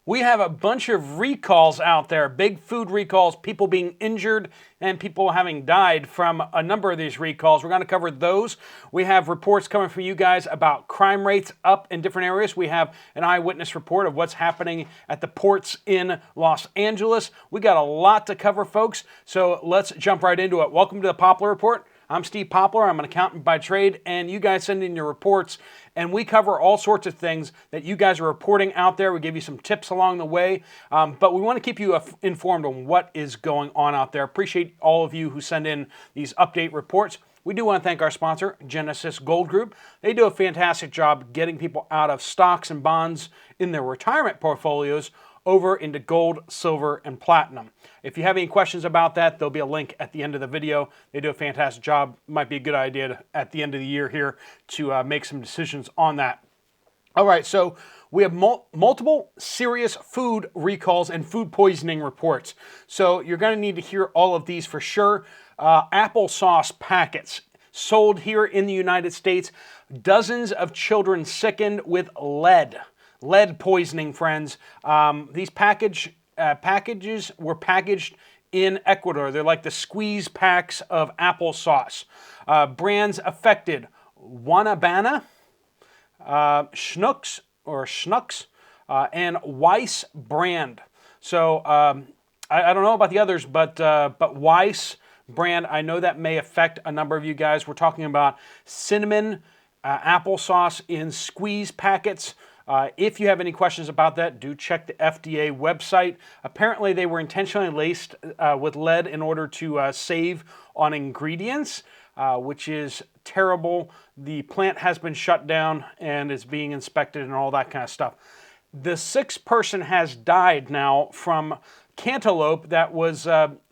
We have a bunch of recalls out there, big food recalls, people being injured and people having died from a number of these recalls. We're going to cover those. We have reports coming from you guys about crime rates up in different areas. We have an eyewitness report of what's happening at the ports in Los Angeles. We got a lot to cover, folks, so let's jump right into it. Welcome to the Poplar Report. I'm Steve Poplar. I'm an accountant by trade, and you guys send in your reports, and we cover all sorts of things that you guys are reporting out there. We give you some tips along the way, but we want to keep you informed on what is going on out there. Appreciate all of you who send in these update reports. We do want to thank our sponsor, Genesis Gold Group. They do a fantastic job getting people out of stocks and bonds in their retirement portfolios over into gold, silver, and platinum. If you have any questions about that, there'll be a link at the end of the video. They do a fantastic job. Might be a good idea at the end of the year here to make some decisions on that. All right, so we have multiple serious food recalls and food poisoning reports. So you're going to need to hear all of these for sure. Applesauce packets sold here in the United States. Dozens of children sickened with lead poisoning, friends. These packages were packaged in Ecuador. They're like the squeeze packs of applesauce. Brands affected: Wanabana, Schnucks, and Weiss brand. So I don't know about the others, but Weiss brand, I know that may affect a number of you guys. We're talking about cinnamon applesauce in squeeze packets. If you have any questions about that, do check the FDA website. Apparently, they were intentionally laced with lead in order to save on ingredients, which is terrible. The plant has been shut down and is being inspected and all that kind of stuff. The sixth person has died now from cantaloupe that was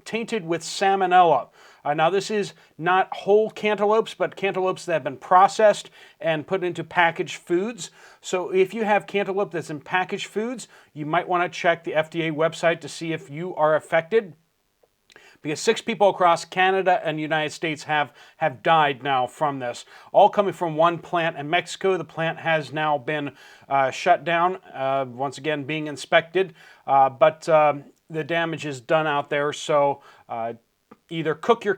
tainted with salmonella. Now, this is not whole cantaloupes, but cantaloupes that have been processed and put into packaged foods. So if you have cantaloupe that's in packaged foods, you might want to check the FDA website to see if you are affected, because 6 people across Canada and the United States have died now from this, all coming from one plant in Mexico. The plant has now been shut down, once again being inspected, but the damage is done out there. So either cook your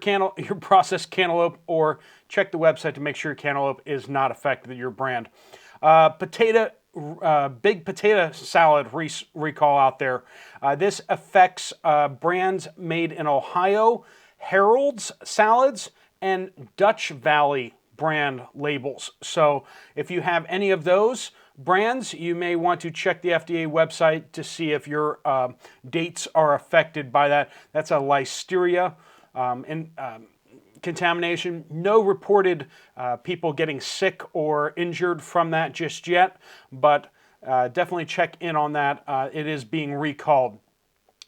processed cantaloupe or check the website to make sure your cantaloupe is not affected, your brand. Big potato salad recall out there. This affects brands made in Ohio, Harold's Salads, and Dutch Valley brand labels. So if you have any of those brands, you may want to check the FDA website to see if your dates are affected by that. That's a listeria contamination. No reported people getting sick or injured from that just yet, but definitely check in on that. It is being recalled.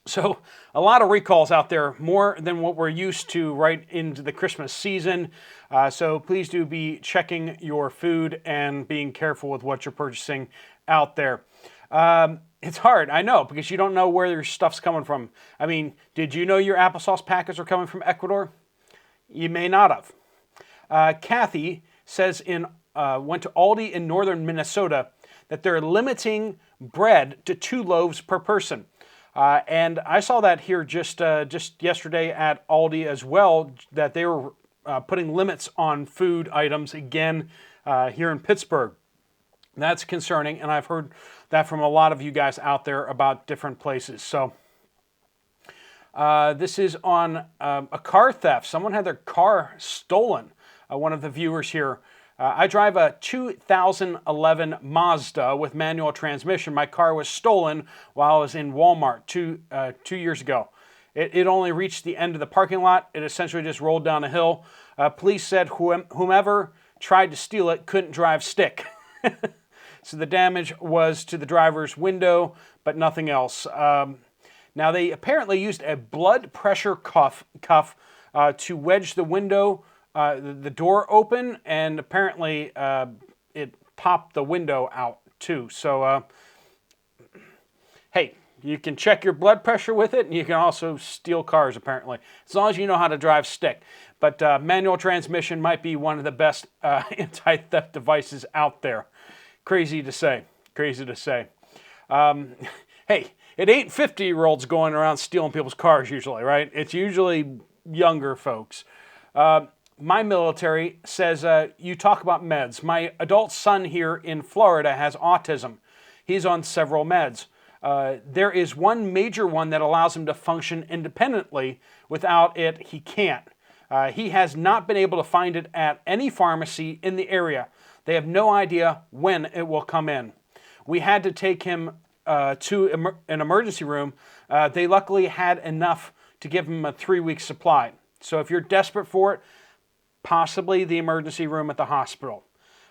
So a lot of recalls out there, more than what we're used to right into the Christmas season. So please do be checking your food and being careful with what you're purchasing out there. It's hard, I know, because you don't know where your stuff's coming from. I mean, did you know your applesauce packets are coming from Ecuador? You may not have. Kathy says went to Aldi in northern Minnesota that they're limiting bread to 2 loaves per person. And I saw that here just yesterday at Aldi as well, that they were putting limits on food items again here in Pittsburgh. That's concerning, and I've heard that from a lot of you guys out there about different places. So this is on a car theft. Someone had their car stolen. One of the viewers here. I drive a 2011 Mazda with manual transmission. My car was stolen while I was in Walmart two years ago. It only reached the end of the parking lot. It essentially just rolled down a hill. Police said whomever tried to steal it couldn't drive stick. So the damage was to the driver's window, but nothing else. Now, they apparently used a blood pressure cuff to wedge the window, the door open, and apparently it popped the window out too. So, hey, you can check your blood pressure with it, and you can also steal cars, apparently, as long as you know how to drive stick. But manual transmission might be one of the best anti-theft devices out there. Crazy to say. hey, it ain't 50-year-olds going around stealing people's cars usually, right? It's usually younger folks. My military says, you talk about meds. My adult son here in Florida has autism. He's on several meds. There is one major one that allows him to function independently. Without it, he can't. He has not been able to find it at any pharmacy in the area. They have no idea when it will come in. We had to take him to an emergency room. They luckily had enough to give him a 3-week supply. So if you're desperate for it, possibly the emergency room at the hospital.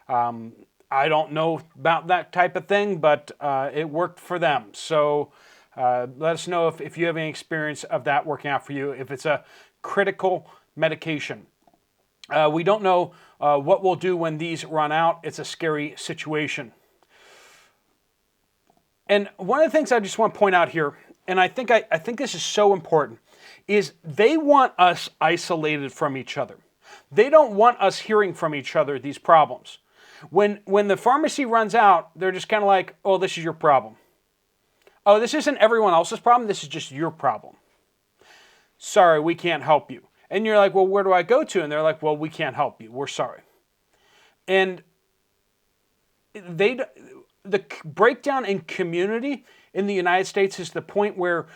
I don't know about that type of thing, but it worked for them. So let us know if you have any experience of that working out for you, if it's a critical medication. We don't know what we'll do when these run out. It's a scary situation. And one of the things I just want to point out here, and I think this is so important, is they want us isolated from each other. They don't want us hearing from each other these problems. When the pharmacy runs out, they're just kind of like, oh, this is your problem. Oh, this isn't everyone else's problem. This is just your problem. Sorry, we can't help you. And you're like, well, where do I go to? And they're like, well, we can't help you. We're sorry. And the breakdown in community in the United States is the point where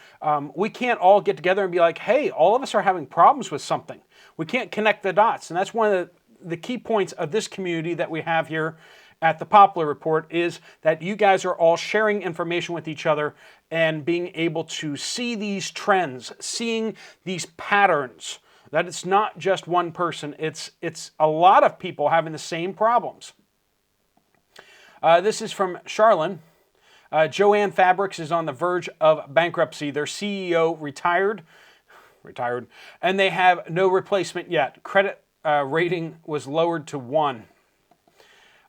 we can't all get together and be like, hey, all of us are having problems with something. We can't connect the dots. And that's one of the key points of this community that we have here at the Poplar Report, is that you guys are all sharing information with each other and being able to see these trends, seeing these patterns, that it's not just one person, it's a lot of people having the same problems. This is from Charlene. Joanne Fabrics is on the verge of bankruptcy. Their CEO retired, and they have no replacement yet. Credit rating was lowered to 1.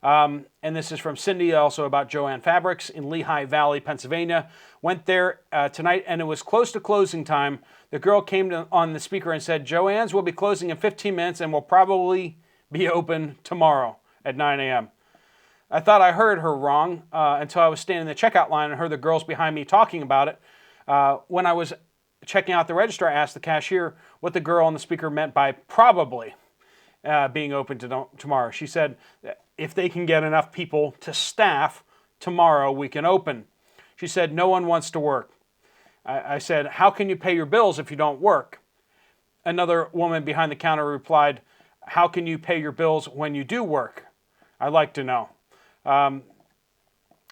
And this is from Cindy, also about Joanne Fabrics in Lehigh Valley, Pennsylvania. Went there tonight, and it was close to closing time. The girl came on the speaker and said, Joanne's will be closing in 15 minutes and will probably be open tomorrow at 9 a.m. I thought I heard her wrong until I was standing in the checkout line and heard the girls behind me talking about it. When I was checking out the register, I asked the cashier what the girl on the speaker meant by probably being open tomorrow. She said, if they can get enough people to staff tomorrow, we can open. She said, no one wants to work. I said, how can you pay your bills if you don't work? Another woman behind the counter replied, how can you pay your bills when you do work? I'd like to know.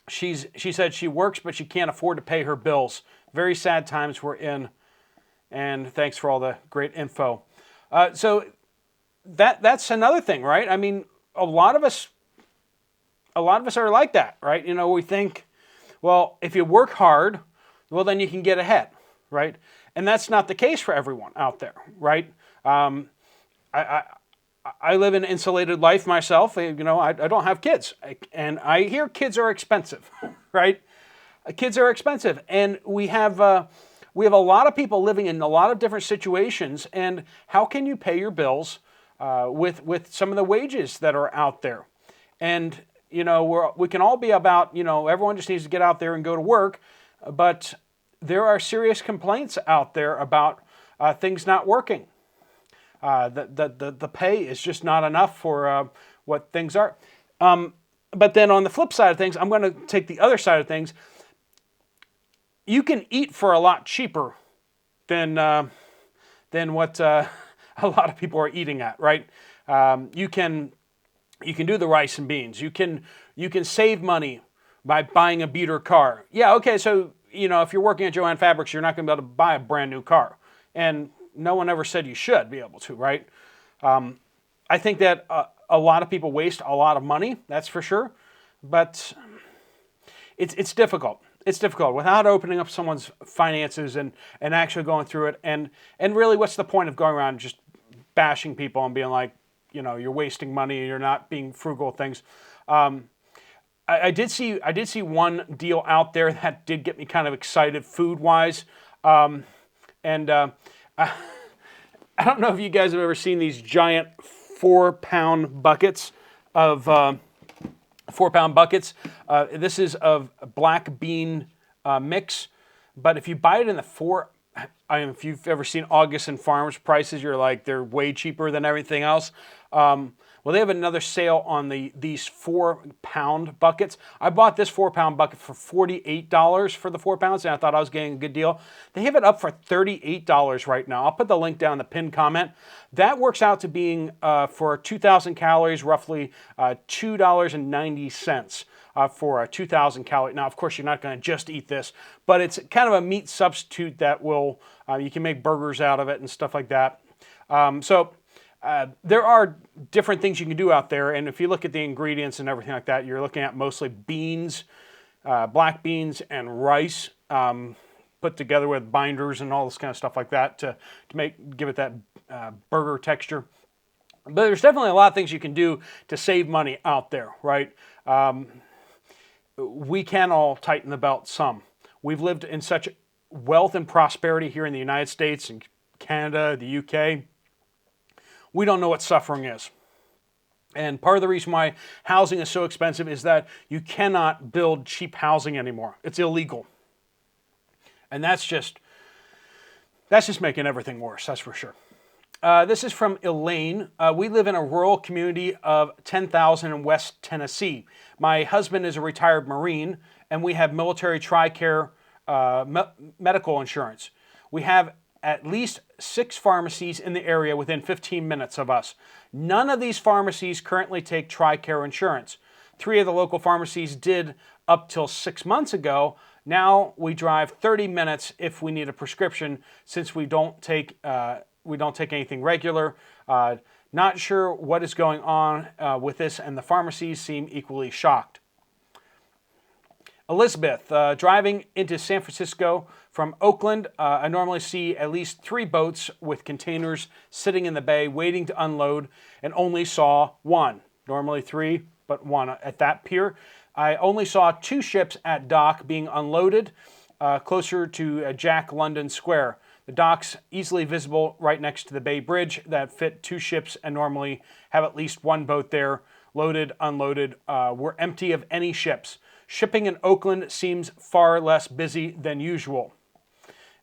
She said she works, but she can't afford to pay her bills. Very sad times we're in. And thanks for all the great info. So that's another thing, right? I mean, a lot of us are like that, right? You know, we think, well, if you work hard, well, then you can get ahead, right? And that's not the case for everyone out there, right? I live an insulated life myself. You know, I don't have kids, and I hear kids are expensive, right? Kids are expensive, and we have a lot of people living in a lot of different situations. And how can you pay your bills with some of the wages that are out there? And you know, we can all be about, you know, everyone just needs to get out there and go to work, but there are serious complaints out there about things not working. The pay is just not enough for what things are. But then on the flip side of things, I'm going to take the other side of things. You can eat for a lot cheaper than what a lot of people are eating at, right? You can do the rice and beans. You can save money by buying a beater car. Yeah, okay, so you know, if you're working at Joanne Fabrics, you're not going to be able to buy a brand new car. And no one ever said you should be able to, right? I think that a lot of people waste a lot of money, that's for sure. But it's difficult. It's difficult without opening up someone's finances and actually going through it. And really, what's the point of going around just bashing people and being like, you know, you're wasting money and you're not being frugal with things. I did see one deal out there that did get me kind of excited food-wise. I don't know if you guys have ever seen these giant 4-pound buckets of 4-pound buckets. This is of black bean mix. But if you buy it in the if you've ever seen August and Farms prices, you're like, they're way cheaper than everything else. Well, they have another sale on these 4-pound buckets. I bought this 4-pound bucket for $48 for the 4 pounds, and I thought I was getting a good deal. They have it up for $38 right now. I'll put the link down in the pinned comment. That works out to being, for 2,000 calories, roughly $2.90. For a 2,000 calorie. Now, of course, you're not going to just eat this, but it's kind of a meat substitute that will, you can make burgers out of it and stuff like that. There are different things you can do out there, and if you look at the ingredients and everything like that, you're looking at mostly beans, black beans, and rice put together with binders and all this kind of stuff like that to give it that burger texture. But there's definitely a lot of things you can do to save money out there, right? We can all tighten the belt some. We've lived in such wealth and prosperity here in the United States and Canada, the UK. We don't know what suffering is. And part of the reason why housing is so expensive is that you cannot build cheap housing anymore. It's illegal. And that's just making everything worse, that's for sure. This is from Elaine. We live in a rural community of 10,000 in West Tennessee. My husband is a retired Marine, and we have military TRICARE medical insurance. We have at least 6 pharmacies in the area within 15 minutes of us. None of these pharmacies currently take TRICARE insurance. 3 of the local pharmacies did up till 6 months ago. Now we drive 30 minutes if we need a prescription, since we don't take anything regular. Not sure what is going on with this, and the pharmacies seem equally shocked. Elizabeth, driving into San Francisco from Oakland, I normally see at least 3 boats with containers sitting in the bay waiting to unload, and only saw 1. Normally 3, but 1 at that pier. I only saw 2 ships at dock being unloaded closer to Jack London Square. The dock's easily visible right next to the Bay Bridge that fit 2 ships and normally have at least 1 boat there, loaded, unloaded. We're empty of any ships. Shipping in Oakland seems far less busy than usual.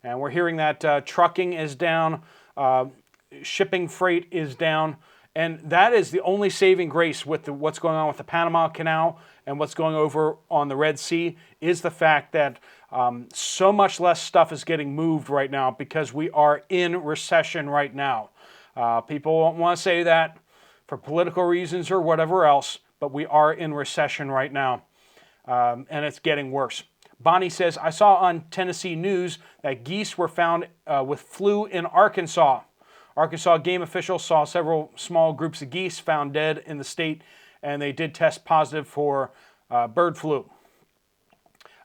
And we're hearing that trucking is down, shipping freight is down, and that is the only saving grace with what's going on with the Panama Canal and what's going over on the Red Sea is the fact that so much less stuff is getting moved right now because we are in recession right now. People don't want to say that for political reasons or whatever else, but we are in recession right now, and it's getting worse. Bonnie says, I saw on Tennessee News that geese were found with flu in Arkansas. Arkansas game officials saw several small groups of geese found dead in the state, and they did test positive for bird flu.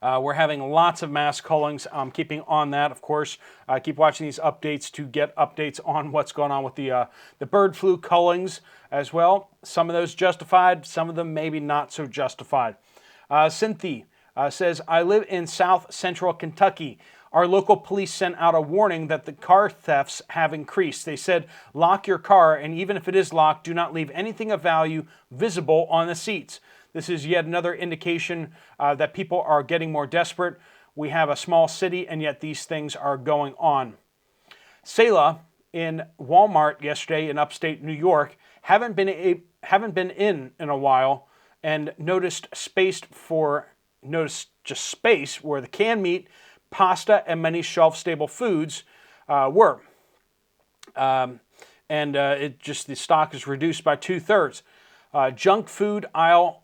We're having lots of mass cullings. I'm keeping on that, of course. Keep watching these updates to get updates on what's going on with the bird flu cullings as well. Some of those justified, some of them maybe not so justified. Cynthia says, I live in South Central Kentucky. Our local police sent out a warning that the car thefts have increased. They said, lock your car, and even if it is locked, do not leave anything of value visible on the seats. This is yet another indication that people are getting more desperate. We have a small city, and yet these things are going on. Selah in Walmart yesterday in upstate New York haven't been in a while, and noticed just space where the canned meat, pasta, and many shelf-stable foods were. The stock is reduced by 2/3. Junk food aisle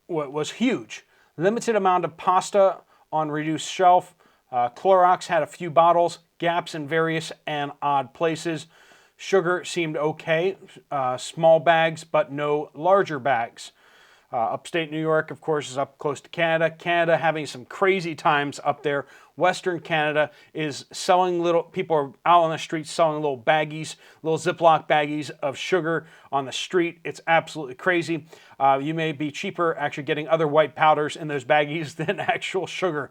was huge. Limited amount of pasta on reduced shelf. Clorox had a few bottles, gaps in various and odd places. Sugar seemed okay. Small bags, but no larger bags. Upstate New York, of course, is up close to Canada. Canada having some crazy times up there. Western Canada is selling people are out on the streets selling little baggies, little Ziploc baggies of sugar on the street. It's absolutely crazy. You may be cheaper actually getting other white powders in those baggies than actual sugar.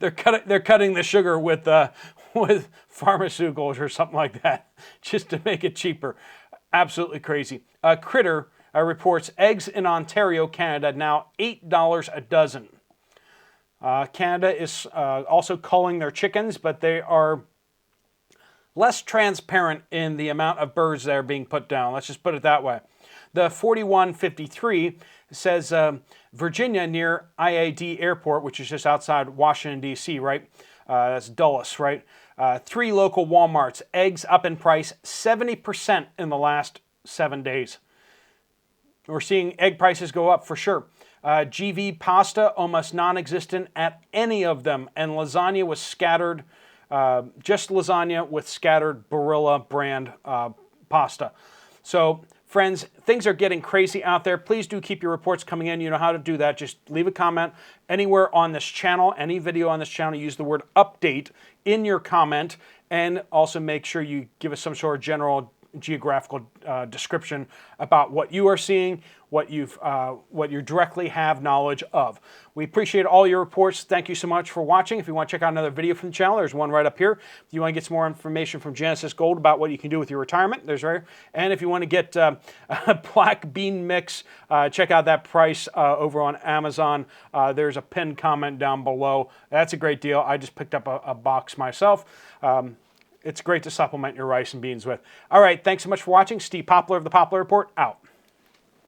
They're cutting the sugar with pharmaceuticals or something like that just to make it cheaper. Absolutely crazy. Critter reports eggs in Ontario, Canada, now $8 a dozen. Canada is also culling their chickens, but they are less transparent in the amount of birds that are being put down. Let's just put it that way. The 4153 says Virginia near IAD Airport, which is just outside Washington, D.C., right? That's Dulles, right? 3 local Walmarts, eggs up in price 70% in the last 7 days. We're seeing egg prices go up for sure. GV pasta, almost non-existent at any of them. And lasagna was scattered, just lasagna with scattered Barilla brand pasta. So, friends, things are getting crazy out there. Please do keep your reports coming in. You know how to do that. Just leave a comment anywhere on this channel, any video on this channel. Use the word update in your comment. And also make sure you give us some sort of general geographical description about what you are seeing, what you directly have knowledge of. We appreciate all your reports. Thank you so much for watching. If you want to check out another video from the channel, there's one right up here. If you want to get some more information from Genesis Gold about what you can do with your retirement, there's right. And if you want to get a black bean mix, check out that price over on Amazon. There's a pinned comment down below. That's a great deal. I just picked up a box myself. It's great to supplement your rice and beans with. All right, thanks so much for watching. Steve Poplar of the Poplar Report, out.